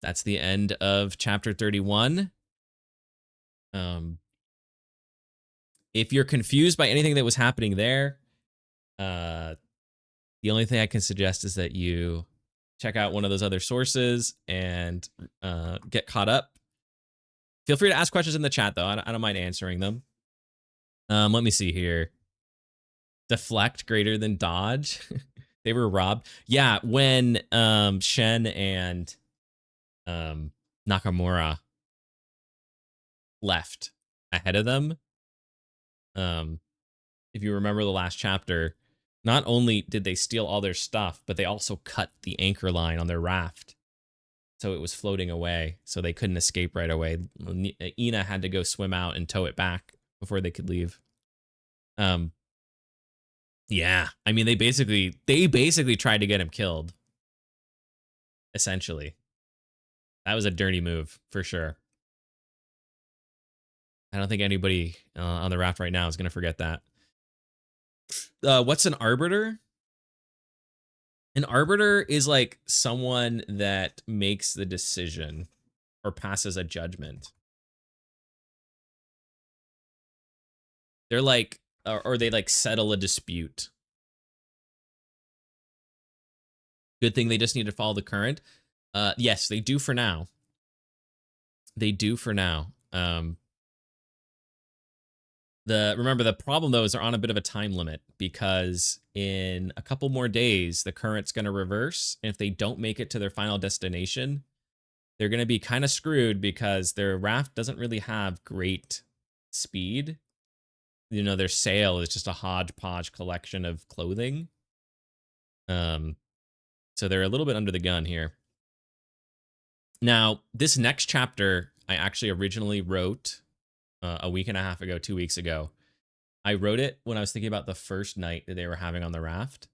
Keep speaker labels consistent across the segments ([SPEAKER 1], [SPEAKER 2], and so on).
[SPEAKER 1] that's the end of chapter 31. If you're confused by anything that was happening there, the only thing I can suggest is that you check out one of those other sources and get caught up. Feel free to ask questions in the chat, though. I don't mind answering them. Let me see here. Deflect greater than dodge. They were robbed. Yeah, when Shen and Nakamura left ahead of them. If you remember the last chapter, not only did they steal all their stuff, but they also cut the anchor line on their raft. So it was floating away, so they couldn't escape right away. Ina had to go swim out and tow it back before they could leave. Yeah, I mean, they basically tried to get him killed. Essentially, that was a dirty move for sure. I don't think anybody on the raft right now is going to forget that. What's an arbiter? An arbiter is like someone that makes the decision or passes a judgment. They're like, or they like settle a dispute. Good thing they just need to follow the current. Yes, they do for now. They do for now. Remember, the problem though is they're on a bit of a time limit because in a couple more days the current's going to reverse, and if they don't make it to their final destination, they're going to be kind of screwed because their raft doesn't really have great speed. You know, their sail is just a hodgepodge collection of clothing. So they're a little bit under the gun here. Now, this next chapter I actually originally wrote a week and a half ago, 2 weeks ago. I wrote it when I was thinking about the first night that they were having on the raft.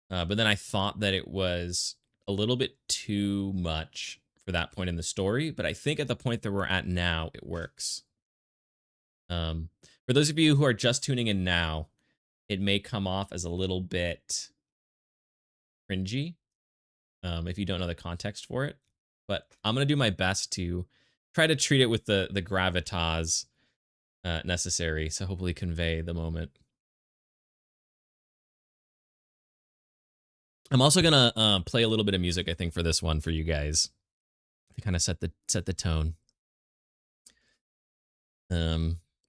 [SPEAKER 1] But then I thought that it was a little bit too much for that point in the story. But I think at the point that we're at now, it works. For those of you who are just tuning in now, it may come off as a little bit cringy if you don't know the context for it. But I'm going to do my best to try to treat it with the gravitas necessary, so hopefully convey the moment. I'm also gonna play a little bit of music, I think, for this one for you guys to kind of set the tone.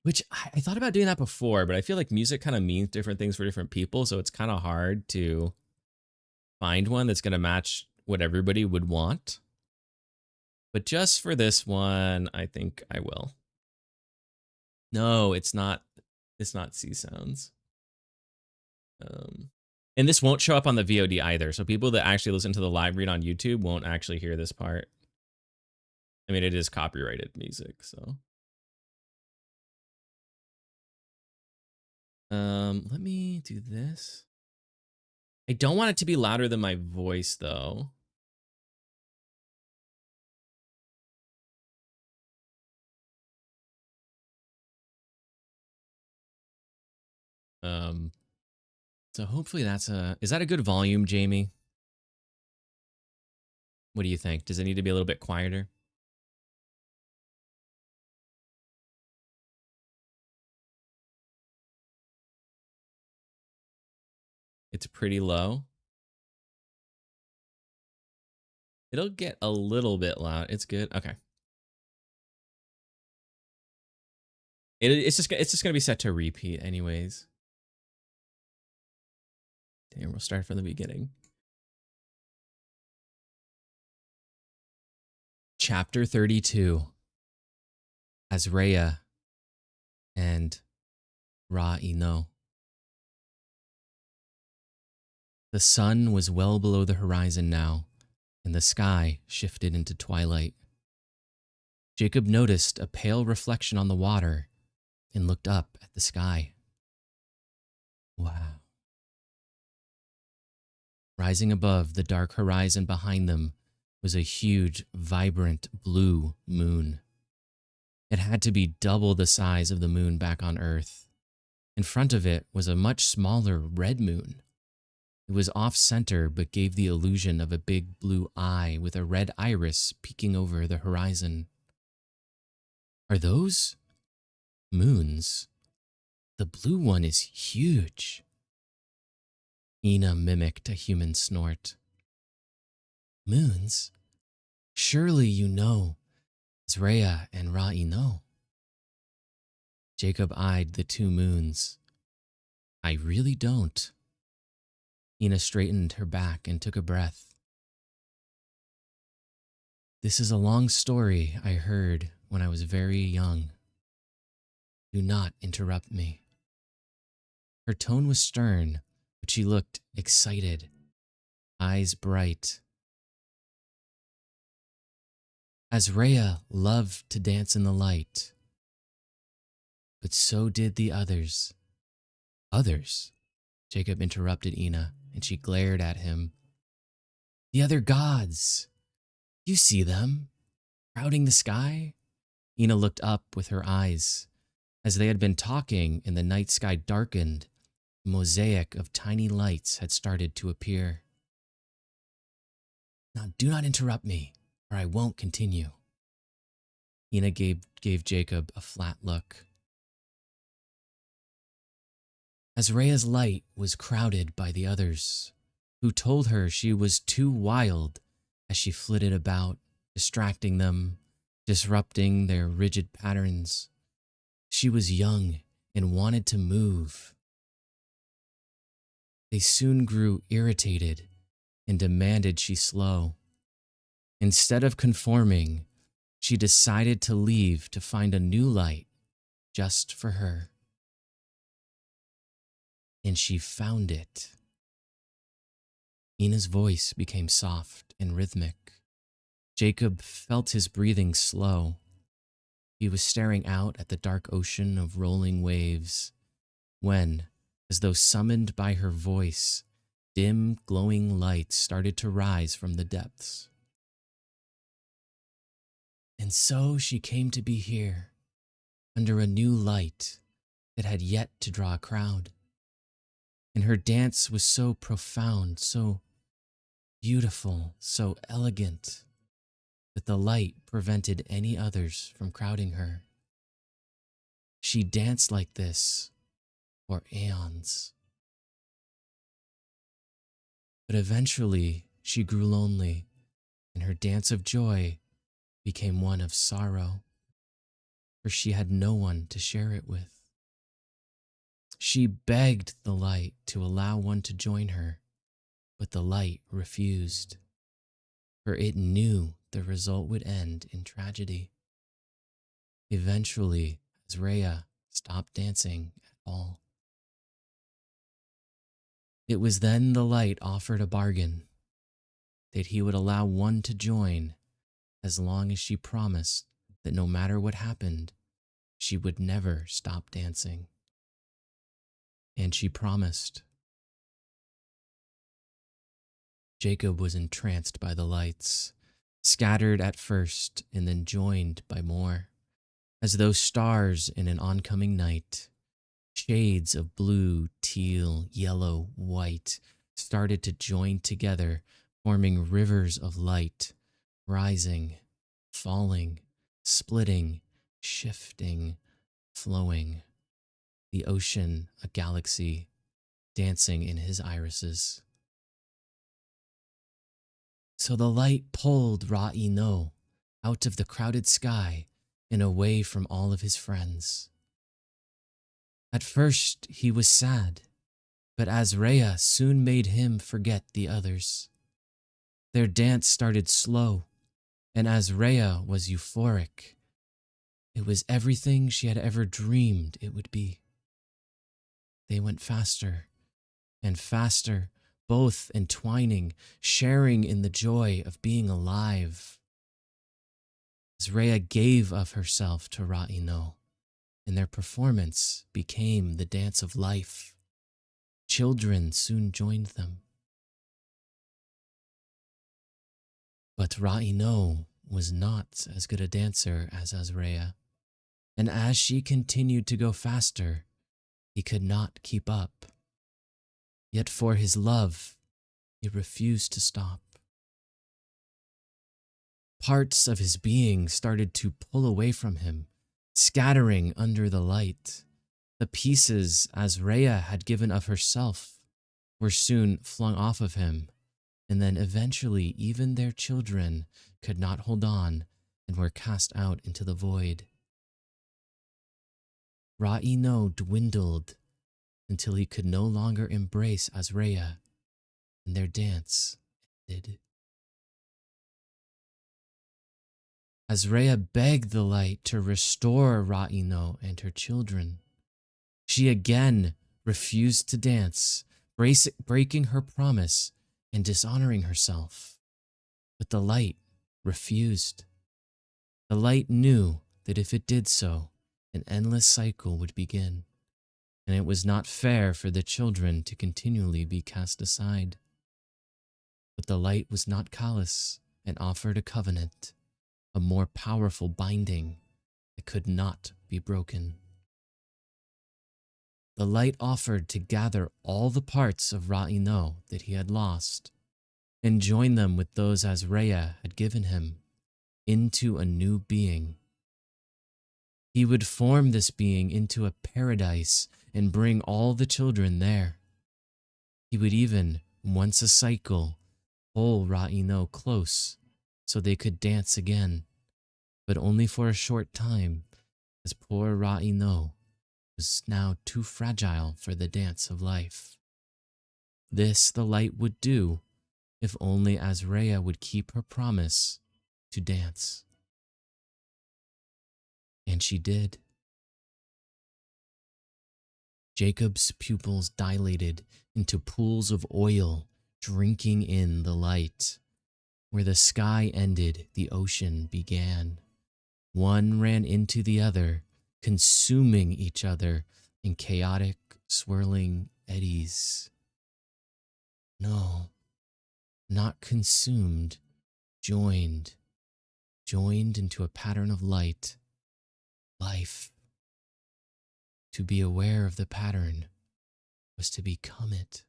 [SPEAKER 1] Which I thought about doing that before, but I feel like music kind of means different things for different people, so it's kind of hard to find one that's gonna match what everybody would want. But just for this one, I think I will. No, it's not. It's not sea sounds. And this won't show up on the VOD either. So people that actually listen to the live read on YouTube won't actually hear this part. I mean, it is copyrighted music, so. Let me do this. I don't want it to be louder than my voice, though. So hopefully that's is that a good volume, Jamie? What do you think? Does it need to be a little bit quieter? It's pretty low. It'll get a little bit loud. It's good. Okay. It's just gonna be set to repeat anyways. Damn, we'll start from the beginning. Chapter 32. Azre'a and Ra-ino. The sun was well below the horizon now, and the sky shifted into twilight. Jacob noticed a pale reflection on the water and looked up at the sky. Wow. Rising above the dark horizon behind them was a huge, vibrant blue moon. It had to be double the size of the moon back on Earth. In front of it was a much smaller red moon. It was off-center but gave the illusion of a big blue eye with a red iris peeking over the horizon. Are those moons? The blue one is huge. Ina mimicked a human snort. Moons? Surely you know Azre'a and Ra'i know. Jacob eyed the two moons. I really don't. Ina straightened her back and took a breath. This is a long story I heard when I was very young. Do not interrupt me. Her tone was stern, but she looked excited, eyes bright. Azre'a loved to dance in the light, but so did the others. Others? Jacob interrupted Ina, and she glared at him. The other gods. You see them, crowding the sky? Ina looked up with her eyes. As they had been talking and the night sky darkened, a mosaic of tiny lights had started to appear. Now do not interrupt me, or I won't continue. Ina gave Jacob a flat look. Azrea's light was crowded by the others, who told her she was too wild as she flitted about, distracting them, disrupting their rigid patterns. She was young and wanted to move. They soon grew irritated and demanded she slow. Instead of conforming, she decided to leave to find a new light just for her. And she found it. Ina's voice became soft and rhythmic. Jacob felt his breathing slow. He was staring out at the dark ocean of rolling waves when, as though summoned by her voice, dim, glowing lights started to rise from the depths. And so she came to be here, under a new light that had yet to draw a crowd. And her dance was so profound, so beautiful, so elegant, that the light prevented any others from crowding her. She danced like this for aeons. But eventually she grew lonely, and her dance of joy became one of sorrow, for she had no one to share it with. She begged the light to allow one to join her, but the light refused, for it knew the result would end in tragedy. Eventually, Azre'a stopped dancing at all. It was then the light offered a bargain, that he would allow one to join as long as she promised that no matter what happened, she would never stop dancing. And she promised. Jacob was entranced by the lights, scattered at first and then joined by more, as though stars in an oncoming night. Shades of blue, teal, yellow, white started to join together, forming rivers of light, rising, falling, splitting, shifting, flowing. The ocean, a galaxy, dancing in his irises. So the light pulled Ra'i no out of the crowded sky and away from all of his friends. At first he was sad, but Azre'a soon made him forget the others. Their dance started slow, and Azre'a was euphoric. It was everything she had ever dreamed it would be. They went faster and faster, both entwining, sharing in the joy of being alive. Azre'a gave of herself to Ra'i no, and their performance became the dance of life. Children soon joined them. But Ra'i no was not as good a dancer as Azre'a, and as she continued to go faster, he could not keep up. Yet for his love,
[SPEAKER 2] He refused to stop. Parts of his being started to pull away from him, scattering under the light. The pieces Azre'a had given of herself were soon flung off of him, and then eventually even their children could not hold on and were cast out into the void. Ra'ino dwindled until he could no longer embrace Azre'a, and their dance ended. Azre'a begged the light to restore Ra'ino and her children. She again refused to dance, breaking her promise and dishonoring herself. But the light refused. The light knew that if it did so, an endless cycle would begin, and it was not fair for the children to continually be cast aside. But the light was not callous and offered a covenant, a more powerful binding that could not be broken. The light offered to gather all the parts of Ra'ino that he had lost and join them with those Azre'a had given him into a new being. He would form this being into a paradise and bring all the children there. He would even, once a cycle, pull Ra'ino close so they could dance again, but only for a short time, as poor Ra'ino was now too fragile for the dance of life. This the light would do if only Azre'a would keep her promise to dance. And she did. Jacob's pupils dilated into pools of oil, drinking in the light. Where the sky ended, the ocean began. One ran into the other, consuming each other in chaotic, swirling eddies. No, not consumed, joined, joined into a pattern of light, life. To be aware of the pattern was to become it.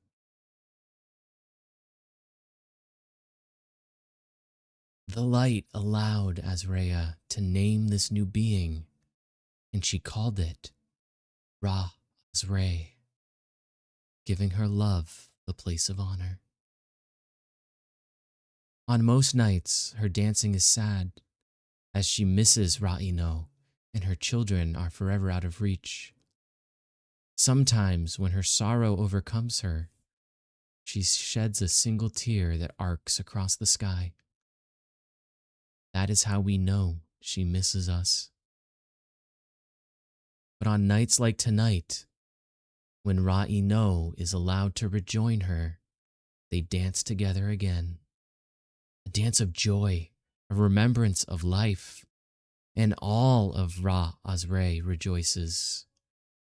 [SPEAKER 2] The light allowed Azre'a to name this new being, and she called it Ra Azre, giving her love the place of honor. On most nights, her dancing is sad, as she misses Ra'ino, and her children are forever out of reach. Sometimes, when her sorrow overcomes her, she sheds a single tear that arcs across the sky. That is how we know she misses us. But on nights like tonight, when Ra'ino is allowed to rejoin her, they dance together again. A dance of joy, a remembrance of life, and all of Ra Azre rejoices,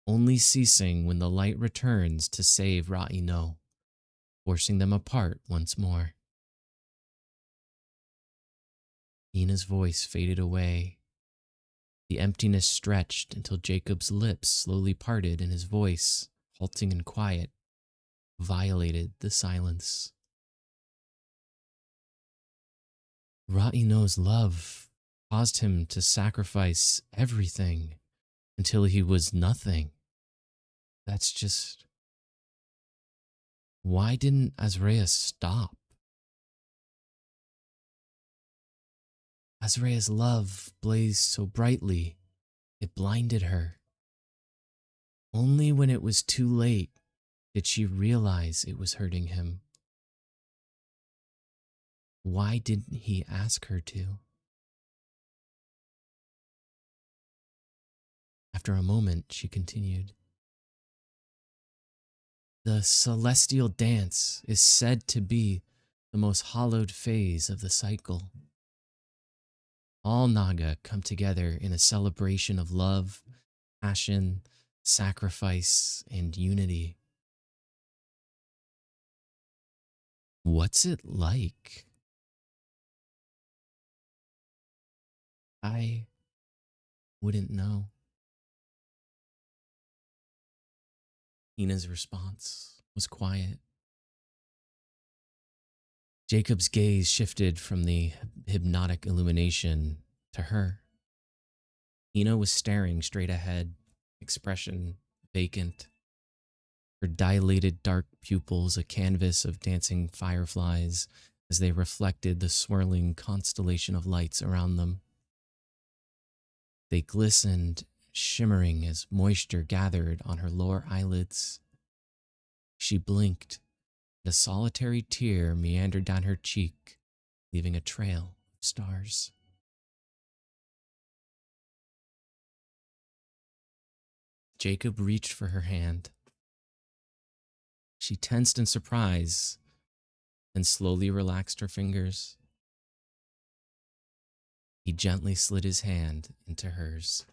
[SPEAKER 2] only ceasing when the light returns to save Ra'ino, forcing them apart once more. Nina's voice faded away. The emptiness stretched until Jacob's lips slowly parted and his voice, halting and quiet, violated the silence. Ra'ino's love caused him to sacrifice everything until he was nothing. That's just... Why didn't Azre'a stop? Azrea's love blazed so brightly, it blinded her. Only when it was too late did she realize it was hurting him. Why didn't he ask her to? After a moment, she continued. The celestial dance is said to be the most hallowed phase of the cycle. All Naga come together in a celebration of love, passion, sacrifice, and unity. What's it like? I wouldn't know. Ina's response was quiet. Jacob's gaze shifted from the hypnotic illumination to her. Ina was staring straight ahead, expression vacant, her dilated dark pupils a canvas of dancing fireflies as they reflected the swirling constellation of lights around them. They glistened, shimmering as moisture gathered on her lower eyelids. She blinked, and a solitary tear meandered down her cheek, leaving a trail of stars. Jacob reached for her hand. She tensed in surprise and slowly relaxed her fingers. He gently slid his hand into hers.